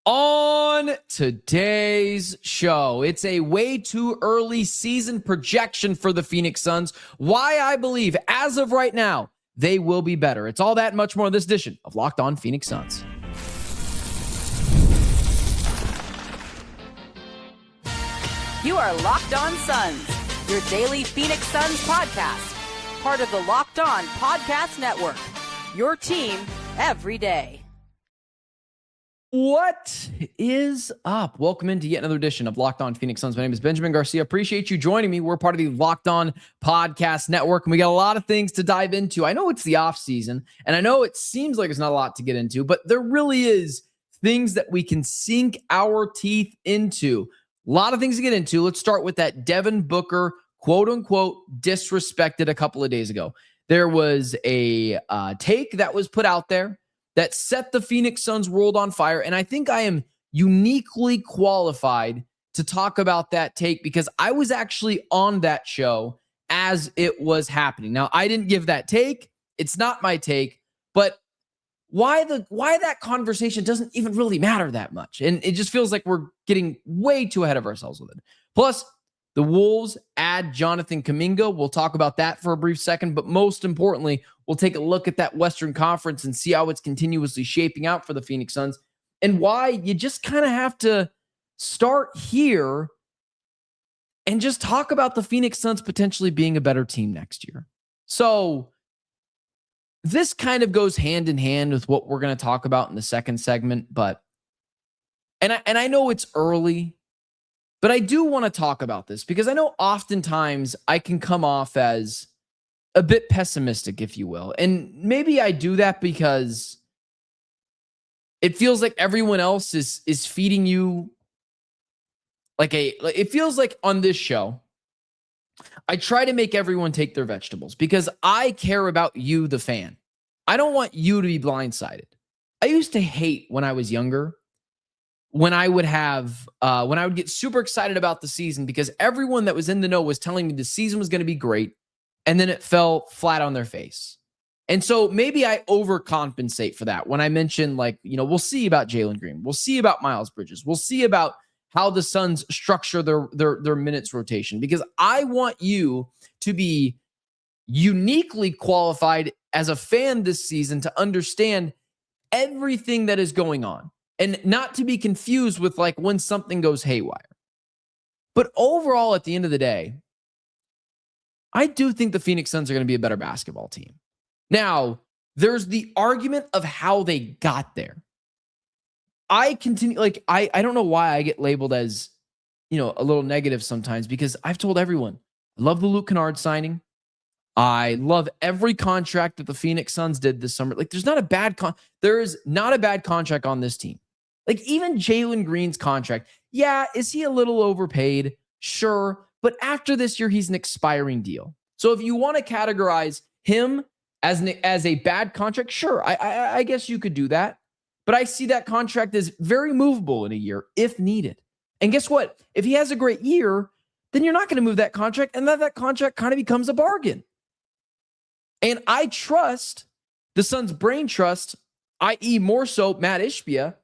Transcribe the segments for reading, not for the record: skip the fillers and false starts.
On today's show, it's a way too early season projection for the Phoenix Suns. Why I believe, as of right now, they will be better. It's all that and much more in this edition of Locked On Phoenix Suns. You are Locked On Suns, your daily Phoenix Suns podcast, part of the Locked On Podcast Network, your team every day. What is up? Welcome into yet another edition of Locked On Phoenix Suns. My name is Benjamin Garcia. Appreciate you joining me. We're part of the Locked On Podcast Network, and we got a lot of things to dive into. I know it's the offseason, and I know it seems like there's not a lot to get into, but there really is things that we can sink our teeth into. A lot of things to get into. Let's start with that Devin Booker, quote-unquote, disrespected a couple of days ago. There was a take that was put out there that set the Phoenix Suns world on fire. And I think I am uniquely qualified to talk about that take because I was actually on that show as it was happening. Now, I didn't give that take. It's not my take, but why that conversation doesn't even really matter that much. And it just feels like we're getting way too ahead of ourselves with it. Plus, the Wolves add Jonathan Kuminga. We'll talk about that for a brief second, but most importantly, we'll take a look at that Western Conference and see how it's continuously shaping out for the Phoenix Suns and why you just kind of have to start here and just talk about the Phoenix Suns potentially being a better team next year. So this kind of goes hand in hand with what we're going to talk about in the second segment, but and I know it's early, but I do want to talk about this because I know oftentimes I can come off as a bit pessimistic, if you will. And maybe I do that because it feels like everyone else is feeding you it feels like on this show, I try to make everyone take their vegetables because I care about you, the fan. I don't want you to be blindsided. I used to hate when I was younger when I would get super excited about the season because everyone that was in the know was telling me the season was going to be great, and then it fell flat on their face. And so maybe I overcompensate for that when I mention we'll see about Jalen Green. We'll see about Miles Bridges. We'll see about how the Suns structure their minutes rotation because I want you to be uniquely qualified as a fan this season to understand everything that is going on. And not to be confused with when something goes haywire. But overall, at the end of the day, I do think the Phoenix Suns are going to be a better basketball team. Now, there's the argument of how they got there. I continue, I don't know why I get labeled as, a little negative sometimes because I've told everyone, I love the Luke Kennard signing. I love every contract that the Phoenix Suns did this summer. There is not a bad contract on this team. Even Jalen Green's contract. Yeah, is he a little overpaid? Sure. But after this year, he's an expiring deal. So if you want to categorize him as a bad contract, sure, I guess you could do that. But I see that contract as very movable in a year if needed. And guess what? If he has a great year, then you're not going to move that contract, and that contract kind of becomes a bargain. And I trust the Suns' brain trust, i.e. more so Matt Ishbia,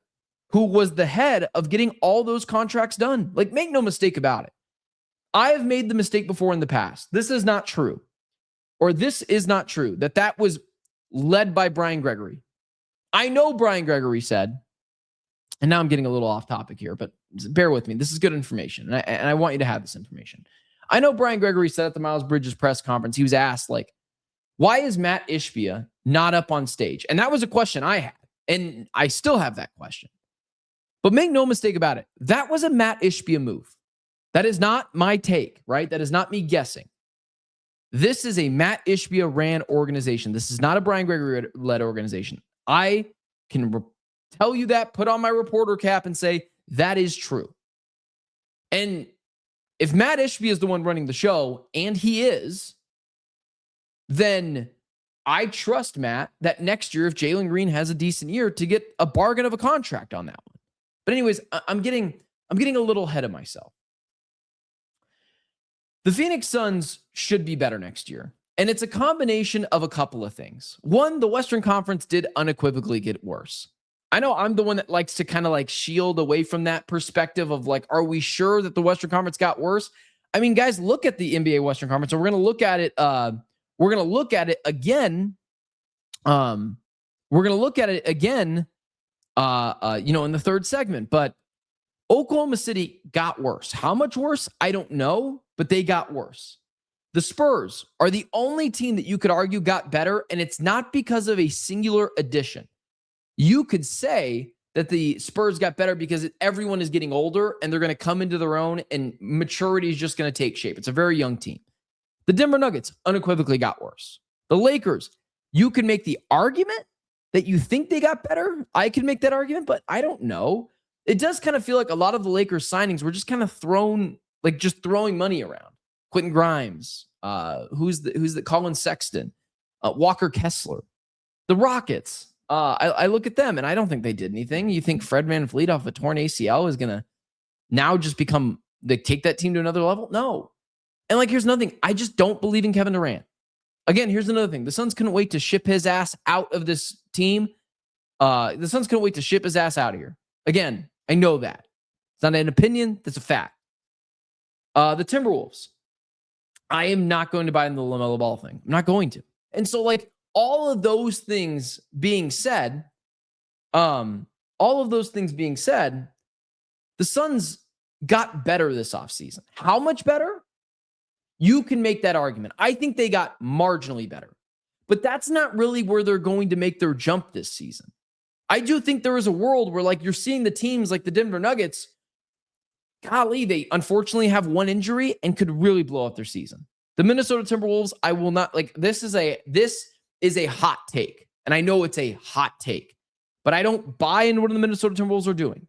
who was the head of getting all those contracts done. Make no mistake about it. I have made the mistake before in the past. This is not true. Or this is not true, that was led by Brian Gregory. I know Brian Gregory said, and now I'm getting a little off topic here, but bear with me. This is good information, and I want you to have this information. I know Brian Gregory said at the Miles Bridges press conference, he was asked, why is Matt Ishbia not up on stage? And that was a question I had, and I still have that question. But make no mistake about it. That was a Matt Ishbia move. That is not my take, right? That is not me guessing. This is a Matt Ishbia ran organization. This is not a Brian Gregory-led organization. I can tell you that, put on my reporter cap and say, that is true. And if Matt Ishbia is the one running the show, and he is, then I trust Matt that next year, if Jalen Green has a decent year, to get a bargain of a contract on that one. But anyways, I'm getting a little ahead of myself. The Phoenix Suns should be better next year. And it's a combination of a couple of things. One, the Western Conference did unequivocally get worse. I know I'm the one that likes to kind of like shield away from that perspective of like, are we sure that the Western Conference got worse? I mean, guys, look at the NBA Western Conference, and we're going to look at it. We're going to look at it again. We're going to look at it again. In the third segment, but Oklahoma City got worse. How much worse? I don't know, but they got worse. The Spurs are the only team that you could argue got better, and it's not because of a singular addition. You could say that the Spurs got better because everyone is getting older and they're going to come into their own and maturity is just going to take shape. It's a very young team. The Denver Nuggets unequivocally got worse. The Lakers, you can make the argument that you think they got better. I can make that argument, but I don't know. It does kind of feel like a lot of the Lakers signings were just kind of throwing money around. Quentin Grimes, who's the Colin Sexton, Walker Kessler, the Rockets. I look at them and I don't think they did anything. You think Fred VanVleet off a torn ACL is going to now just take that team to another level? No. And like, here's another thing. I just don't believe in Kevin Durant. Again, here's another thing. The Suns couldn't wait to ship his ass out of this team. The Suns couldn't wait to ship his ass out of here. Again, I know that. It's not an opinion. That's a fact. The Timberwolves. I am not going to buy into the LaMelo Ball thing. I'm not going to. And so like, all of those things being said, the Suns got better this offseason. How much better? You can make that argument. I think they got marginally better, but that's not really where they're going to make their jump this season. I do think there is a world where like you're seeing the teams like the Denver Nuggets, golly, they unfortunately have one injury and could really blow up their season. The Minnesota Timberwolves, I will not like, this is a hot take. And I know it's a hot take, but I don't buy into what the Minnesota Timberwolves are doing.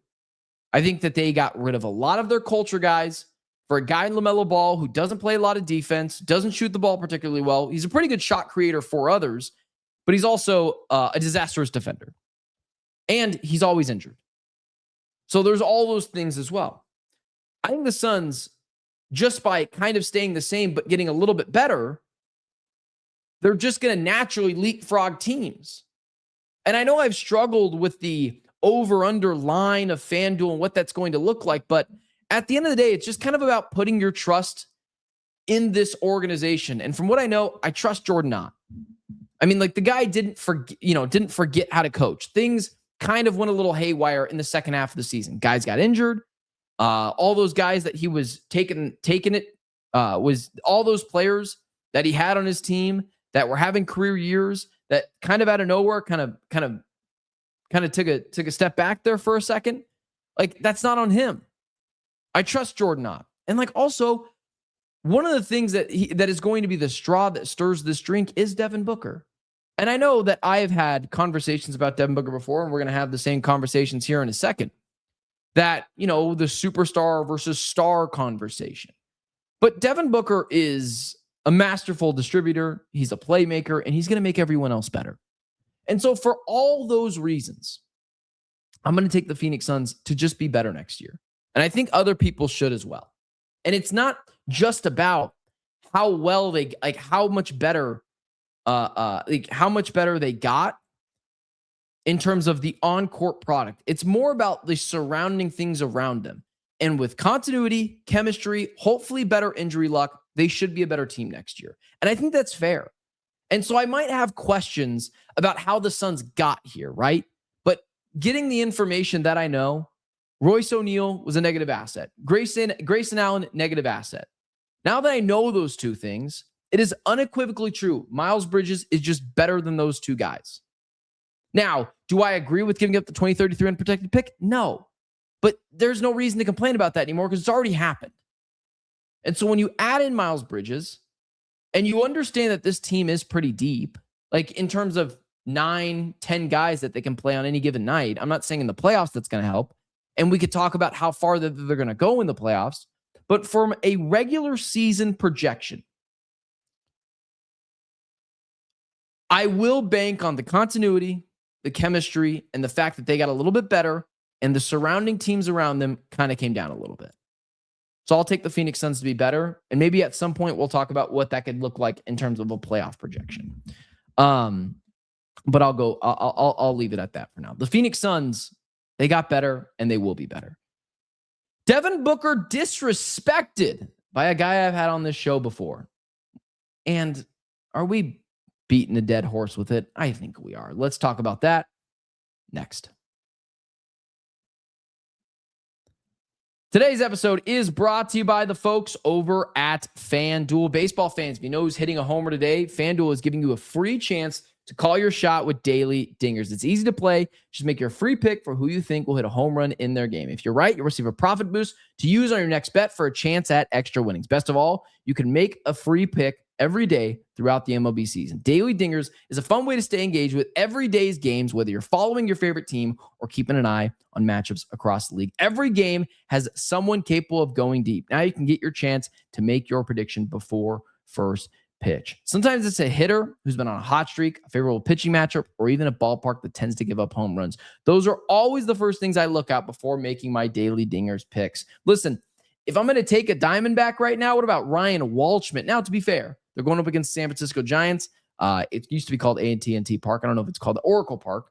I think that they got rid of a lot of their culture guys for a guy in LaMelo Ball who doesn't play a lot of defense, doesn't shoot the ball particularly well. He's a pretty good shot creator for others, but he's also a disastrous defender. And he's always injured. So there's all those things as well. I think the Suns, just by kind of staying the same but getting a little bit better, they're just going to naturally leapfrog teams. And I know I've struggled with the over-under line of FanDuel and what that's going to look like, but at the end of the day, it's just kind of about putting your trust in this organization. And from what I know, I trust Jordan Knott. I mean, like the guy didn't forget how to coach. Things kind of went a little haywire in the second half of the season. Guys got injured. All those guys that he was taking it was all those players that he had on his team that were having career years that kind of out of nowhere kind of took a step back there for a second. Like that's not on him. I trust Jordan Knott. And like also one of the things that is going to be the straw that stirs this drink is Devin Booker. And I know that I have had conversations about Devin Booker before, and we're going to have the same conversations here in a second. That, the superstar versus star conversation. But Devin Booker is a masterful distributor. He's a playmaker, and he's going to make everyone else better. And so for all those reasons, I'm going to take the Phoenix Suns to just be better next year. And I think other people should as well. And it's not just about how well how much better they got in terms of the on-court product. It's more about the surrounding things around them. And with continuity, chemistry, hopefully better injury luck, they should be a better team next year. And I think that's fair. And so I might have questions about how the Suns got here, right? But getting the information that I know, Royce O'Neal was a negative asset. Grayson Allen, negative asset. Now that I know those two things, it is unequivocally true. Miles Bridges is just better than those two guys. Now, do I agree with giving up the 2033 unprotected pick? No. But there's no reason to complain about that anymore because it's already happened. And so when you add in Miles Bridges and you understand that this team is pretty deep, like in terms of 9, 10 guys that they can play on any given night, I'm not saying in the playoffs that's going to help. And we could talk about how far they're going to go in the playoffs. But from a regular season projection, I will bank on the continuity, the chemistry, and the fact that they got a little bit better and the surrounding teams around them kind of came down a little bit. So I'll take the Phoenix Suns to be better. And maybe at some point we'll talk about what that could look like in terms of a playoff projection. but I'll leave it at that for now. The Phoenix Suns, they got better and they will be better. Devin Booker disrespected by a guy I've had on this show before. And are we beating a dead horse with it? I think we are. Let's talk about that next. Today's episode is brought to you by the folks over at FanDuel. Baseball fans, if you know who's hitting a homer today, FanDuel is giving you a free chance to call your shot with daily dingers. It's easy to play. Just make your free pick for who you think will hit a home run in their game. If you're right, you'll receive a profit boost to use on your next bet for a chance at extra winnings. Best of all, you can make a free pick every day throughout the MLB season. Daily Dingers is a fun way to stay engaged with every day's games, whether you're following your favorite team or keeping an eye on matchups across the league. Every game has someone capable of going deep. Now you can get your chance to make your prediction before first pitch. Sometimes it's a hitter who's been on a hot streak, a favorable pitching matchup, or even a ballpark that tends to give up home runs. Those are always the first things I look at before making my Daily Dingers picks. Listen, if I'm going to take a Diamondback right now, what about Ryan Walshman? Now, to be fair, they're going up against San Francisco Giants. It used to be called AT&T Park. I don't know if it's called the Oracle Park.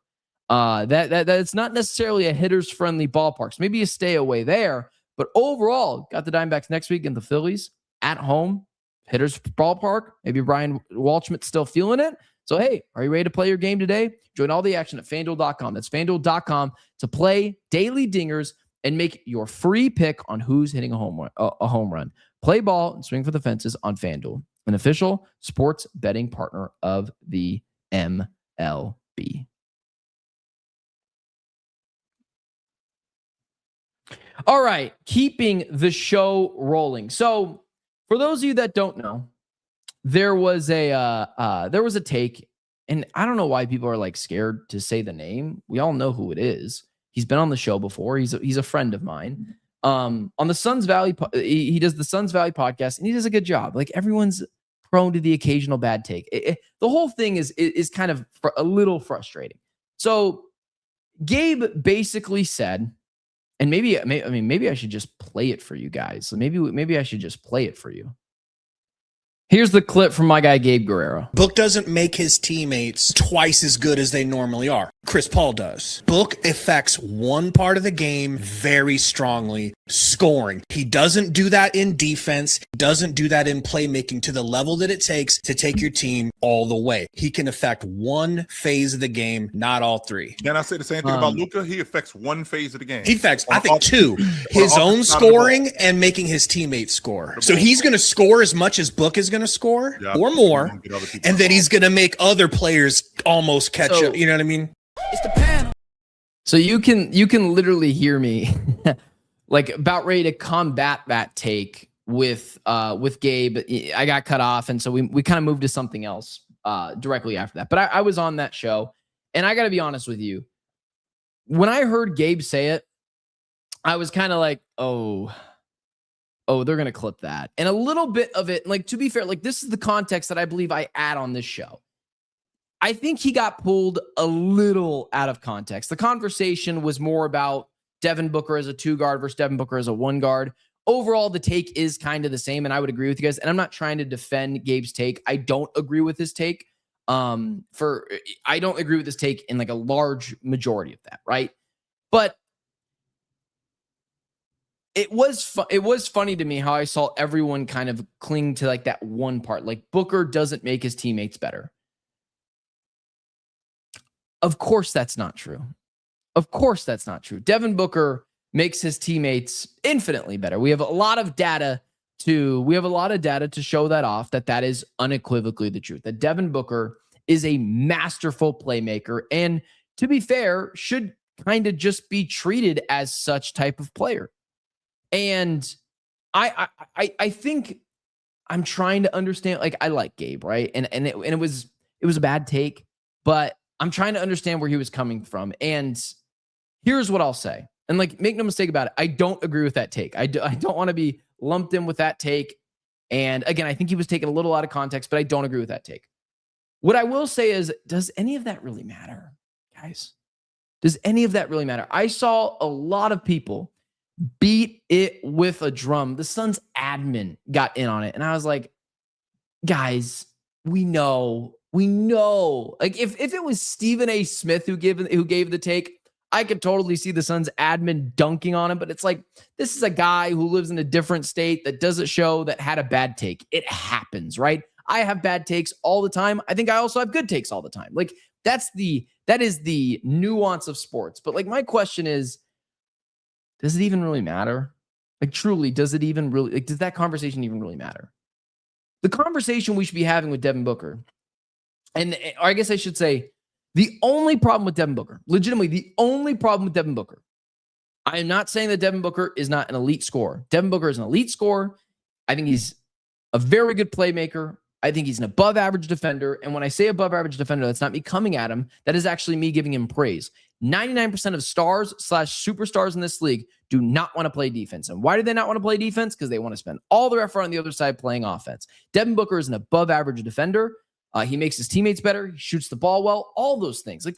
That's not necessarily a hitter's friendly ballpark. So maybe you stay away there. But overall, got the Diamondbacks next week and the Phillies at home, hitter's ballpark. Maybe Brian Walshman's still feeling it. So, hey, are you ready to play your game today? Join all the action at FanDuel.com. That's FanDuel.com to play Daily Dingers and make your free pick on who's hitting a home run. Play ball and swing for the fences on FanDuel, an official sports betting partner of the MLB. All right, keeping the show rolling. So, for those of you that don't know, there was a take, and I don't know why people are like scared to say the name. We all know who it is. He's been on the show before. He's a friend of mine. On the Suns Valley, he does the Suns Valley podcast, and he does a good job. Like, everyone's prone to the occasional bad take. The whole thing is kind of a little frustrating. So Gabe basically said, and maybe I should just play it for you guys. So maybe I should just play it for you. Here's the clip from my guy, Gabe Guerrero. Book doesn't make his teammates twice as good as they normally are. Chris Paul does. Book affects one part of the game very strongly, scoring. He doesn't do that in defense. He doesn't do that in playmaking to the level that it takes to take your team all the way. He can affect one phase of the game, not all three. Can I say the same thing about Luka? He affects one phase of the game. He affects, I think, two. His own scoring and making his teammates score. So he's going to score as much as Book is going to score or more, and then he's going to make other players almost catch up. You know what I mean? It's the panel. So you can literally hear me like about ready to combat that take with Gabe. I got cut off, and so we kind of moved to something else directly after that. But I was on that show, and I got to be honest with you. When I heard Gabe say it, I was kind of like, oh, they're going to clip that. And a little bit of it, like, to be fair, like, this is the context that I believe I add on this show. I think he got pulled a little out of context. The conversation was more about Devin Booker as a 2-guard versus Devin Booker as a 1-guard. Overall, the take is kind of the same, and I would agree with you guys. And I'm not trying to defend Gabe's take. I don't agree with his take. I don't agree with his take in like a large majority of that, right? But it was funny to me how I saw everyone kind of cling to like that one part. Like, Booker doesn't make his teammates better. Of course that's not true. Of course that's not true. Devin Booker makes his teammates infinitely better. We have a lot of data to show that off, that is unequivocally the truth. That Devin Booker is a masterful playmaker, and to be fair, should kind of just be treated as such type of player. And I think I'm trying to understand, like, I like Gabe, right? And it was a bad take, but I'm trying to understand where he was coming from. And here's what I'll say. And like, make no mistake about it, I don't agree with that take. I don't want to be lumped in with that take. And again, I think he was taken a little out of context, but I don't agree with that take. What I will say is, does any of that really matter, guys? Does any of that really matter? I saw a lot of people beat it with a drum. The Suns admin got in on it. And I was like, guys, we know We know. Like if it was Stephen A. Smith who gave the take, I could totally see the Suns admin dunking on him, but it's like, this is a guy who lives in a different state that doesn't show that had a bad take. It happens, right? I have bad takes all the time. I think I also have good takes all the time. Like that is the nuance of sports. But like my question is, does it even really matter? Like truly, does it even really, like, does that conversation even really matter? The conversation we should be having with Devin Booker, and or I guess I should say, the only problem with Devin Booker, legitimately the only problem with Devin Booker, I am not saying that Devin Booker is not an elite scorer. Devin Booker is an elite scorer. I think he's a very good playmaker. I think he's an above average defender. And when I say above average defender, that's not me coming at him. That is actually me giving him praise. 99% of stars/superstars in this league do not want to play defense. And why do they not want to play defense? Because they want to spend all their effort on the other side playing offense. Devin Booker is an above average defender. He makes his teammates better. He shoots the ball well. All those things. Like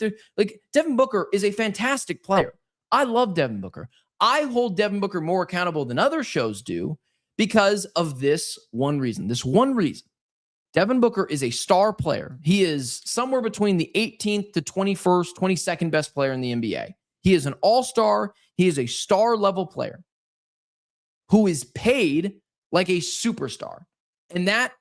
Devin Booker is a fantastic player. I love Devin Booker. I hold Devin Booker more accountable than other shows do because of this one reason. This one reason. Devin Booker is a star player. He is somewhere between the 18th to 21st, 22nd best player in the NBA. He is an all-star. He is a star-level player who is paid like a superstar. And that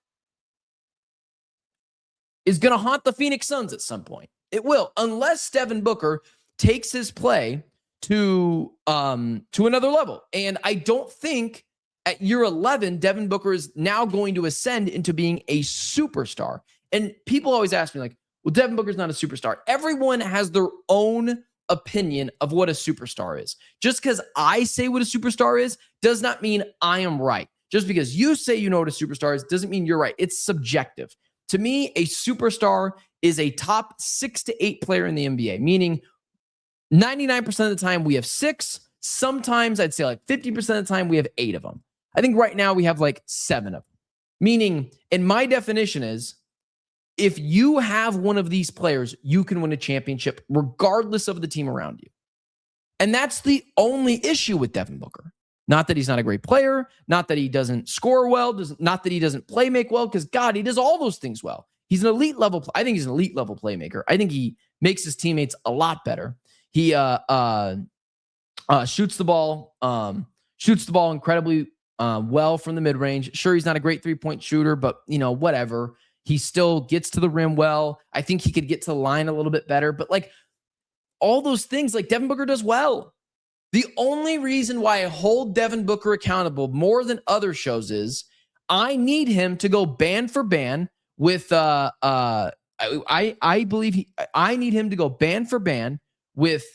is going to haunt the Phoenix Suns at some point. It will, unless Devin Booker takes his play to another level. And I don't think at year 11, Devin Booker is now going to ascend into being a superstar. And people always ask me like, well, Devin Booker's not a superstar. Everyone has their own opinion of what a superstar is. Just because I say what a superstar is does not mean I am right. Just because you say you know what a superstar is doesn't mean you're right. It's subjective. To me, a superstar is a top 6 to 8 player in the NBA, meaning 99% of the time we have 6. Sometimes I'd say like 50% of the time we have 8 of them. I think right now we have like 7 of them. Meaning, and my definition is, if you have one of these players, you can win a championship regardless of the team around you. And that's the only issue with Devin Booker. Not that he's not a great player, not that he doesn't score well, not that he doesn't play make well, because God, he does all those things well. He's an elite level. I think he's an elite level playmaker. I think he makes his teammates a lot better. He shoots the ball incredibly well from the mid-range. Sure, he's not a great three-point shooter, but whatever. He still gets to the rim well. I think he could get to the line a little bit better, but like all those things, like Devin Booker does well. The only reason why I hold Devin Booker accountable more than other shows is I need him to go band for band with I believe I need him to go band for band with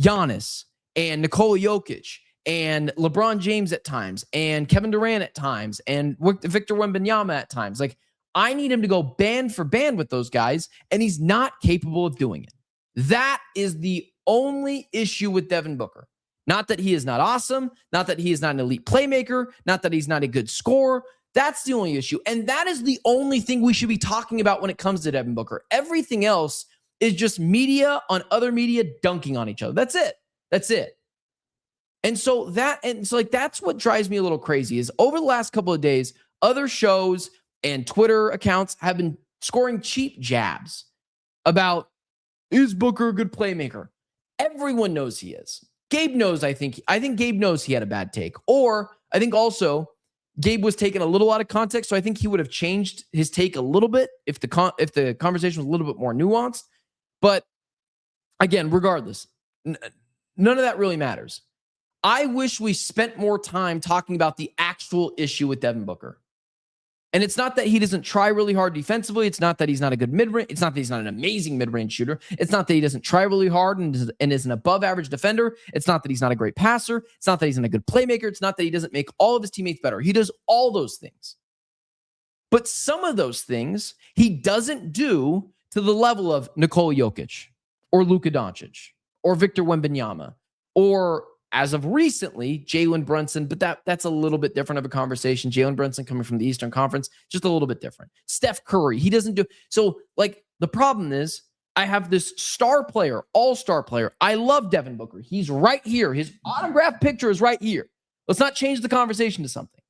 Giannis and Nikola Jokic and LeBron James at times and Kevin Durant at times and Victor Wembanyama at times. Like I need him to go band for band with those guys, and he's not capable of doing it. That is the only issue with Devin Booker. Not that he is not awesome, not that he is not an elite playmaker, not that he's not a good scorer. That's the only issue. And that is the only thing we should be talking about when it comes to Devin Booker. Everything else is just media on other media dunking on each other. That's it. That's it. And so that's what drives me a little crazy is over the last couple of days, other shows and Twitter accounts have been scoring cheap jabs about, is Booker a good playmaker? Everyone knows he is. Gabe knows, I think Gabe knows he had a bad take. Or I think also Gabe was taken a little out of context, so I think he would have changed his take a little bit if the conversation was a little bit more nuanced. But again, regardless, none of that really matters. I wish we spent more time talking about the actual issue with Devin Booker. And it's not that he doesn't try really hard defensively. It's not that he's not a good mid-range. It's not that he's not an amazing mid-range shooter. It's not that he doesn't try really hard and is an above-average defender. It's not that he's not a great passer. It's not that he's not a good playmaker. It's not that he doesn't make all of his teammates better. He does all those things. But some of those things he doesn't do to the level of Nikola Jokic or Luka Doncic or Victor Wembanyama or, as of recently, Jalen Brunson, but that's a little bit different of a conversation. Jalen Brunson coming from the Eastern Conference, just a little bit different. Steph Curry, he doesn't do. So, like, the problem is I have this star player, all-star player. I love Devin Booker. He's right here. His autographed picture is right here. Let's not change the conversation to something.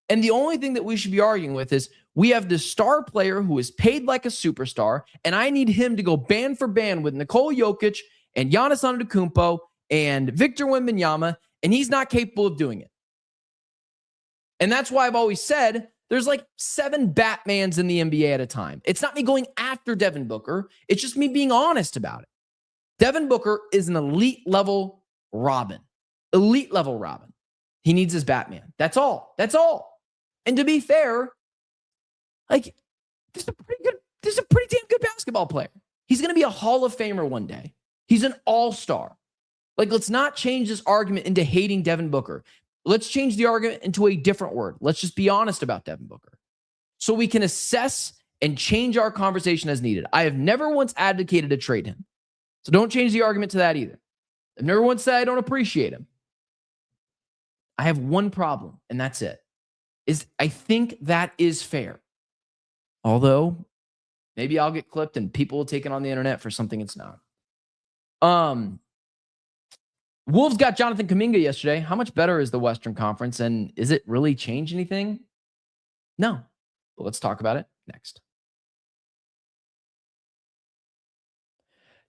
And the only thing that we should be arguing with is We have this star player who is paid like a superstar, and I need him to go band for band with Nikola Jokic and Giannis Antetokounmpo and Victor Wembanyama, and he's not capable of doing it. And that's why I've always said there's like 7 Batmans in the NBA at a time. It's not me going after Devin Booker. It's just me being honest about it. Devin Booker is an elite level Robin. Elite level Robin. He needs his Batman. That's all. That's all. And to be fair, like, this is a pretty damn good basketball player. He's going to be a Hall of Famer one day. He's an all-star. Like, let's not change this argument into hating Devin Booker. Let's change the argument into a different word. Let's just be honest about Devin Booker so we can assess and change our conversation as needed. I have never once advocated to trade him. So don't change the argument to that either. I've never once said I don't appreciate him. I have one problem, and that's it. I think that is fair. Although, maybe I'll get clipped and people will take it on the internet for something it's not. Wolves got Jonathan Kuminga yesterday. How much better is the Western Conference, and is it really change anything? No. But let's talk about it next.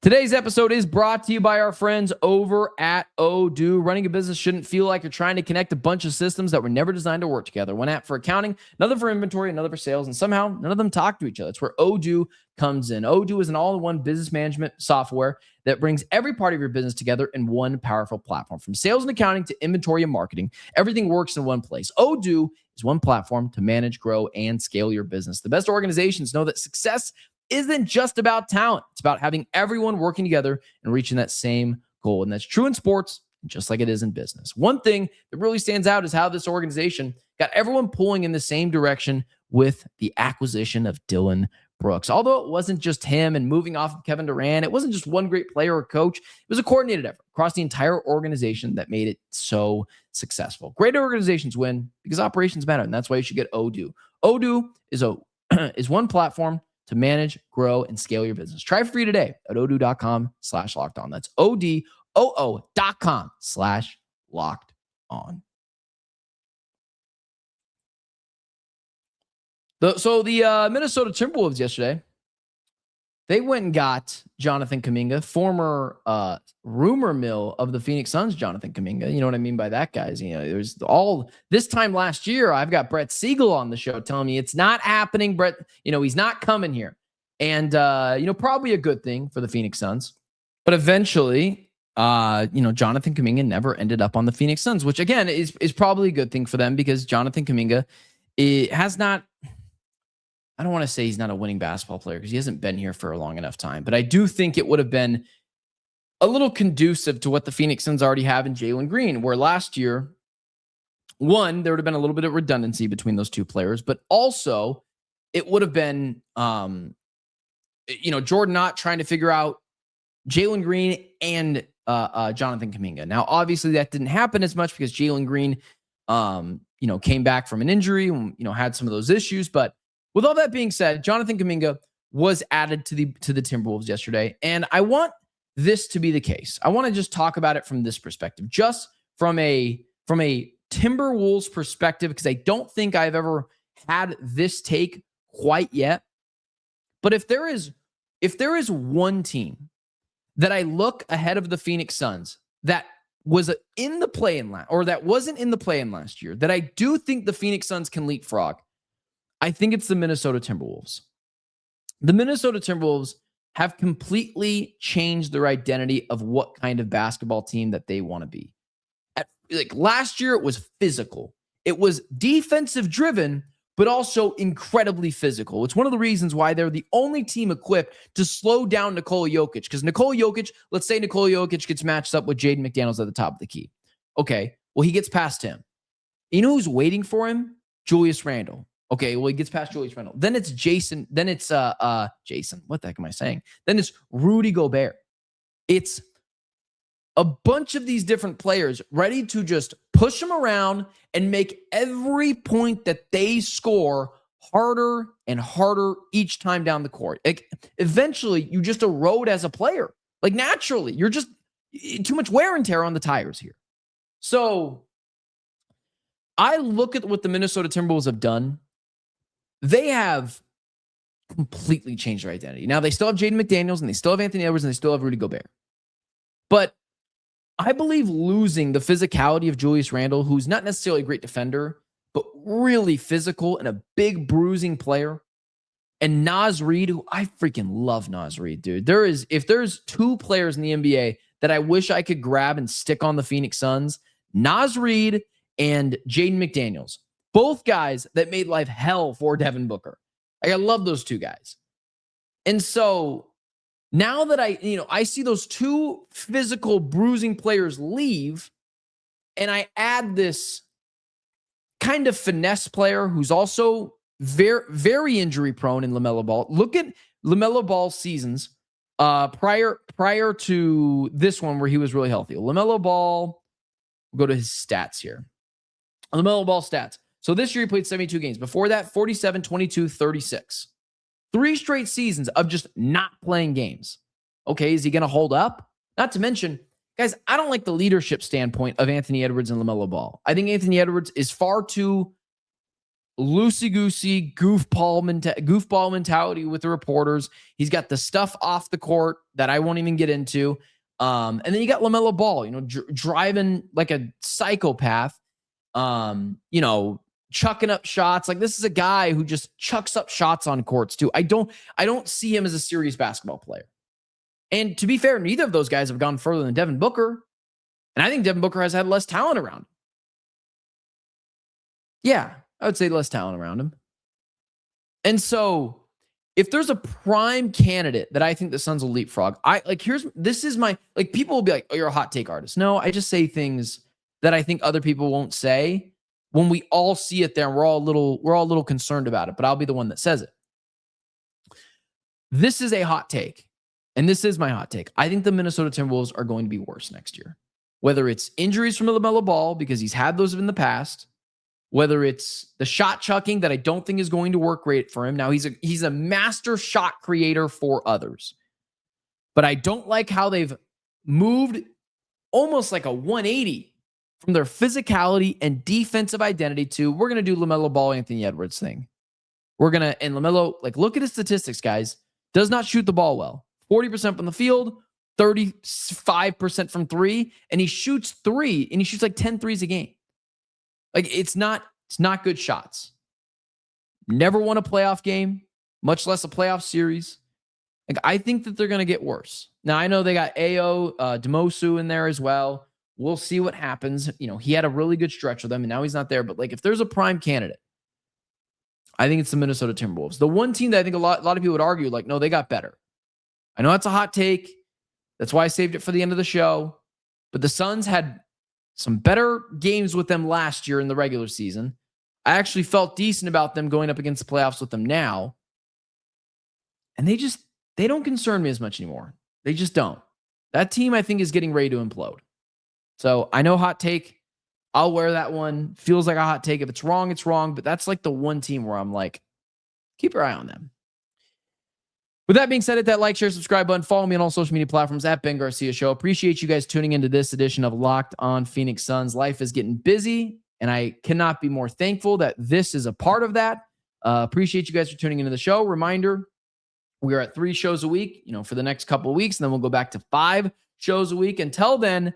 Today's episode is brought to you by our friends over at Odoo. Running a business shouldn't feel like you're trying to connect a bunch of systems that were never designed to work together. One app for accounting, another for inventory, another for sales, and somehow none of them talk to each other. That's where Odoo comes in. Odoo is an all-in-one business management software that brings every part of your business together in one powerful platform. From sales and accounting to inventory and marketing, everything works in one place. Odoo is one platform to manage, grow, and scale your business. The best organizations know that success isn't just about talent. It's about having everyone working together and reaching that same goal. And that's true in sports, just like it is in business. One thing that really stands out is how this organization got everyone pulling in the same direction with the acquisition of Dylan Brooks. Although it wasn't just him and moving off of Kevin Durant, it wasn't just one great player or coach. It was a coordinated effort across the entire organization that made it so successful. Great organizations win because operations matter, and that's why you should get Odoo. Odoo is one platform to manage, grow, and scale your business. Try it free today at odoo.com/lockedon. That's odoo.com/lockedon. So the Minnesota Timberwolves yesterday, they went and got Jonathan Kuminga, former rumor mill of the Phoenix Suns, Jonathan Kuminga. You know what I mean by that, guys? You know, there's all this time last year, I've got Brett Siegel on the show telling me it's not happening. Brett, he's not coming here. And, probably a good thing for the Phoenix Suns. But eventually, Jonathan Kuminga never ended up on the Phoenix Suns, which again is probably a good thing for them because Jonathan Kuminga has not, I don't want to say he's not a winning basketball player because he hasn't been here for a long enough time, but I do think it would have been a little conducive to what the Phoenix Suns already have in Jalen Green, where last year, one, there would have been a little bit of redundancy between those two players, but also it would have been, Jordan not trying to figure out Jalen Green and Jonathan Kuminga. Now, obviously that didn't happen as much because Jalen Green, came back from an injury, had some of those issues, but with all that being said, Jonathan Kuminga was added to the Timberwolves yesterday, and I want this to be the case. I want to just talk about it from this perspective, just from a Timberwolves perspective, because I don't think I've ever had this take quite yet. But if there is one team that I look ahead of the Phoenix Suns that was in the play-in that wasn't in the play-in last year, that I do think the Phoenix Suns can leapfrog, I think it's the Minnesota Timberwolves. The Minnesota Timberwolves have completely changed their identity of what kind of basketball team that they want to be. Last year, it was physical. It was defensive driven, but also incredibly physical. It's one of the reasons why they're the only team equipped to slow down Nikola Jokic. Because let's say Nikola Jokic gets matched up with Jaden McDaniels at the top of the key. Okay, well, he gets past him. You know who's waiting for him? Julius Randle. Okay, well, he gets past Julius Randle. Then it's Jason. Then it's Jason. What the heck am I saying? Then it's Rudy Gobert. It's a bunch of these different players ready to just push them around and make every point that they score harder and harder each time down the court. Eventually, you just erode as a player. Naturally, you're just too much wear and tear on the tires here. So I look at what the Minnesota Timberwolves have done, they have completely changed their identity. Now, they still have Jaden McDaniels, and they still have Anthony Edwards, and they still have Rudy Gobert. But I believe losing the physicality of Julius Randle, who's not necessarily a great defender, but really physical and a big bruising player, and Naz Reid, who I freaking love Naz Reid, dude. If there's two players in the NBA that I wish I could grab and stick on the Phoenix Suns, Naz Reid and Jaden McDaniels. Both guys that made life hell for Devin Booker. I love those two guys. And so now that I see those two physical bruising players leave, and I add this kind of finesse player who's also very, very injury prone in LaMelo Ball. Look at LaMelo Ball's seasons prior to this one where he was really healthy. LaMelo Ball, we'll go to his stats here. LaMelo Ball stats. So this year he played 72 games. Before that, 47, 22, 36. 3 straight seasons of just not playing games. Okay, is he going to hold up? Not to mention, guys, I don't like the leadership standpoint of Anthony Edwards and LaMelo Ball. I think Anthony Edwards is far too loosey-goosey, goofball mentality with the reporters. He's got the stuff off the court that I won't even get into. And then you got LaMelo Ball, driving like a psychopath, chucking up shots. Like, this is a guy who just chucks up shots on courts too. I don't see him as a serious basketball player. And to be fair, neither of those guys have gone further than Devin Booker. And I think Devin Booker has had less talent around him. Yeah, I would say less talent around him. And so if there's a prime candidate that I think the Suns will leapfrog, people will be like, oh, you're a hot take artist. No, I just say things that I think other people won't say when we all see it there and we're all a little concerned about it, but I'll be the one that says it. This is a hot take, and this is my hot take. I think the Minnesota Timberwolves are going to be worse next year. Whether it's injuries from LaMelo Ball, because he's had those in the past, whether it's the shot chucking that I don't think is going to work great for him. Now, he's a master shot creator for others, but I don't like how they've moved almost like a 180 from their physicality and defensive identity to, we're going to do LaMelo Ball, Anthony Edwards thing. And LaMelo, look at his statistics, guys. Does not shoot the ball well. 40% from the field, 35% from 3, and he shoots 3, and he shoots like 10 threes a game. It's not good shots. Never won a playoff game, much less a playoff series. I think that they're going to get worse. Now, I know they got Ayo Demosu in there as well. We'll see what happens. He had a really good stretch with them, and now he's not there. But if there's a prime candidate, I think it's the Minnesota Timberwolves. The one team that I think a lot of people would argue, no, they got better. I know that's a hot take. That's why I saved it for the end of the show. But the Suns had some better games with them last year in the regular season. I actually felt decent about them going up against the playoffs with them now. And they don't concern me as much anymore. They just don't. That team, I think, is getting ready to implode. So I know hot take. I'll wear that one. Feels like a hot take. If it's wrong, it's wrong. But that's the one team where I'm keep your eye on them. With that being said, hit that like, share, subscribe button. Follow me on all social media platforms at Ben Garcia Show. Appreciate you guys tuning into this edition of Locked on Phoenix Suns. Life is getting busy, and I cannot be more thankful that this is a part of that. Appreciate you guys for tuning into the show. Reminder, we are at 3 shows a week, for the next couple of weeks, and then we'll go back to 5 shows a week. Until then,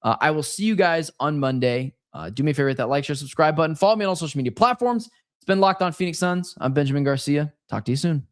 I will see you guys on Monday. Do me a favor, hit that like, share, subscribe button. Follow me on all social media platforms. It's been Locked on Phoenix Suns. I'm Benjamin Garcia. Talk to you soon.